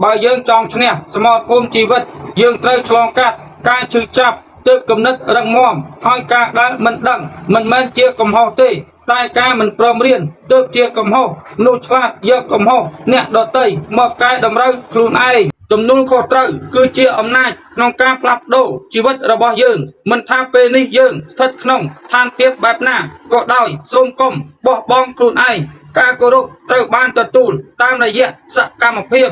បើយើងចង់ឈ្នះសមរភូមិជីវិតយើងត្រូវឆ្លងកាត់ការឈឺចាប់ទើបគំនិតរឹងមាំហើយការដែលមិនដឹងមិនមែនជាកំហុសទេតែការមិនព្រមរៀនទើបជាកំហុសនោះឆ្លាតយកកំហុសអ្នកដទៃមកកែតម្រូវខ្លួនឯងទំនួលខុសត្រូវគឺជាអំណាចក្នុងការផ្លាស់ប្ដូរជីវិតរបស់យើងមិនថាពេលនេះយើងស្ថិតក្នុងស្ថានភាពបែបណាក៏ដោយសូមកុំបោះបង់ខ្លួនឯងការគោរពត្រូវបានទទួលតាមរយៈសកម្មភាព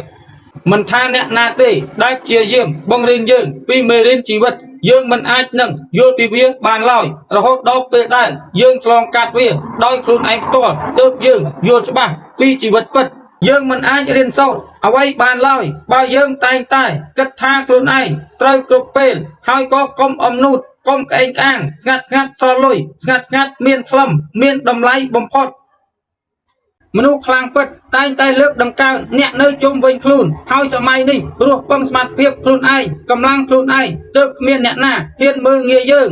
មិនថាអ្នកណាទេដែលព្យាយាមបង្រៀនយើងពីមេរៀនជីវិតយើងមិនអាចនឹងយល់ពីវាបានឡើយរហូតដល់ពេលដែលយើងឆ្លងកាត់វាដោយខ្លួនឯងផ្ទាល់ទើបយើងយល់ច្បាស់ពីជីវិតពិតយើងមិនអាចរៀនសូត្រអ្វីបានឡើយបើយើងតែងតែគិតថាខ្លួនឯងត្រូវគ្រប់ពេលហើយក៏កុំអំនួតកុំក្អេងក្អាងស្ងាត់ស្ងាត់សល់លុយស្ងាត់ស្ងាត់មានខ្លឹមមានតម្លៃបំផុតមនុស្សខ្លាំងពិតតែងតែលើកតម្កើងអ្នកនៅជុំវិញខ្លួនហើយសម័យនេះរស់ពឹងសមត្ថភាពខ្លួនឯងកម្លាំងខ្លួនឯងទើបគ្មានអ្នកណាហ៊ានមើលងាយយើង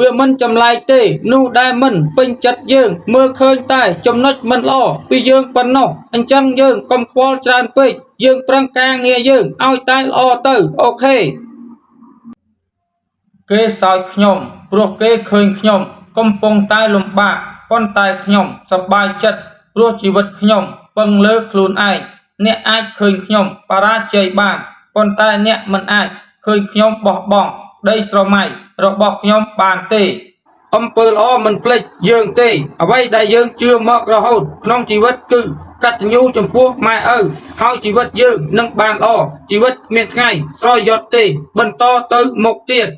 វាមិនចម្លែកទេនោះដែលមិនពេញចិត្តយើងមើលឃើញតែចំណុចមិនល្អពីយើងប៉ុណ្ណោះអញ្ចឹងយើងកុំខ្វល់ច្រើនពេកយើងប្រឹងការងារយើងឲ្យតែល្អទៅអូខេគេសើចខ្ញុំព្រោះគេឃើញខ្ញុំកំពុងតែលំបាកប៉ុន្តែខ្ញុំសប្បាយចិត្តព្រោះជីវិតខ្ញុំពឹងលើខ្លួនឯងអ្នកអាចឃើញខ្ញុំបរាជ័យបានប៉ុន្តែអ្នកមិនអាចឃើញខ្ញុំបោះបង់ដីស្រមៃរបស់ខ្ញុំបានទេអំពើល្អមិនភ្លេចយើងទេអ្វីដែលយើងជឿមករហូតក្នុងជីវិតគឺកតញ្ញូចំពោះម៉ែឪហើយជីវិតយើងនឹងបានល្អជីវិតគ្មានថ្ងៃស្រយត់ទេបន្តទៅមុខទៀត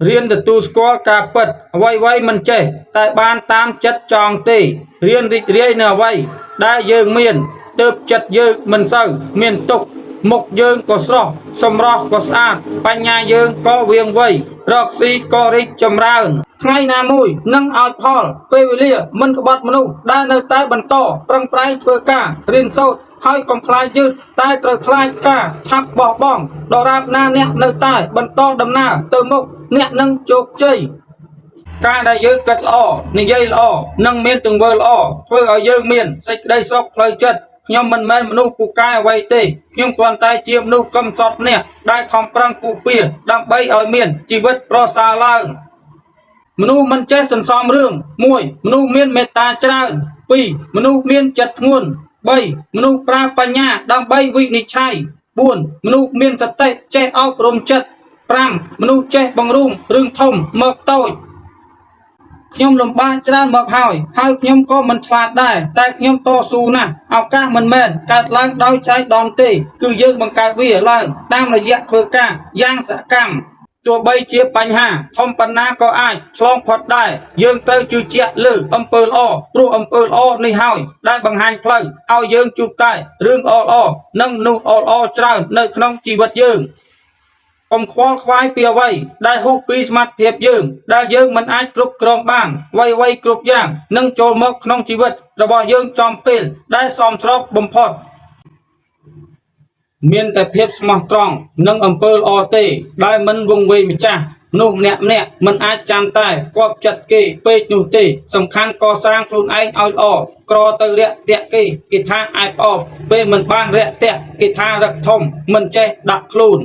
រៀនទទួលស្គាល់ការពិតអ្វីមិនចេះតែបានតាមចិត្តចង់ទេរៀនរីករាយនៅអ្វីដែលយើងមានទើបចិត្តយើងមិនសូវមានទុក្ខមុខយើងក៏ស្រស់សម្រស់ក៏ស្អាតបញ្ញាយើងក៏វាងវៃរកស៊ីក៏រីកចម្រើនថ្ងៃណាមួយនឹងឲ្យផលពេលវេលាមិនក្បត់មនុស្សដែលនៅតែបន្តប្រឹងប្រែងធ្វើការរៀនសូត្រហើយកុំខ្លាចយឺតតែត្រូវខ្លាចការថាប់បោះបង់ដរាបណាអ្នកនៅតែបន្តដំណើរទៅមុខអ្នកនឹងជោគជ័យការដែលយើងគិតល្អនិយាយល្អនិងមានទង្វើល្អធ្វើឲ្យយើងមានសេចក្តីសុខផ្លូវចិត្តខ្ញុំមិនមែនមនុស្សពូកែអ្វីទេខ្ញុំគ្រាន់តែជាមនុស្សកំសត់ម្នាក់ដែលខំប្រឹងពុះពៀដើម្បីឲ្យមានជីវិតប្រសើរឡើងមនុស្សមិនចេះសន្សំរឿង1មនុស្សមានមេត្តាច្រើន2មនុស្សមានចិត្តធ្ងន់3មនុស្សប្រើបញ្ញាដើម្បីវិនិច្ឆ័យ4មនុស្សមានសតិចេះអប់រំចិត្ត5មនុស្សចេះបង្រួមរឿងធំមកតូចខ្ញុំលំបាកច្រើនមកហើយខ្ញុំក៏មិនឆ្លាតដែរតែខ្ញុំតស៊ូណាស់ឱកាសមិនមែនកើតឡើងដោយចៃដន្យទេគឺយើងបង្កើតវាឡើងតាមរយៈធ្វើការយ៉ាងសកម្មទោះបីជាបញ្ហាធំប៉ុណ្ណាក៏អាចឆ្លងផុតដែរយើងត្រូវជឿជាក់លើអំពើល្អព្រោះអំពើល្អនេះហើយដែលបង្ហាញផ្លូវឲ្យយើងជួបតែរឿងល្អៗនិងមនុស្សល្អៗច្រើននៅក្នុងជីវិតយើងកុំខ្វល់ខ្វាយពីអ្វីដែលហួសពីសមត្ថភាពយើងដែលយើងមិនអាចគ្រប់គ្រងបានអ្វីគ្រប់យ៉ាងនឹងចូលមកក្នុងជីវិតរបស់យើងចំពេលដែលសមស្របបំផុតមានតែភាពស្មោះត្រង់និងអំពើល្អទេដែលមិនវង្វេងម្ចាស់មនុស្សម្នាក់មិនអាចចាំតែគប់ចិត្តគេពេកនោះទេសំខាន់កសាងខ្លួនឯងឲ្យល្អក្រទៅរាក់ទាក់គេថាអាចអបពេលមិនបានរាក់ទាក់គេថារឹកធំមិនចេះដាក់ខ្លួន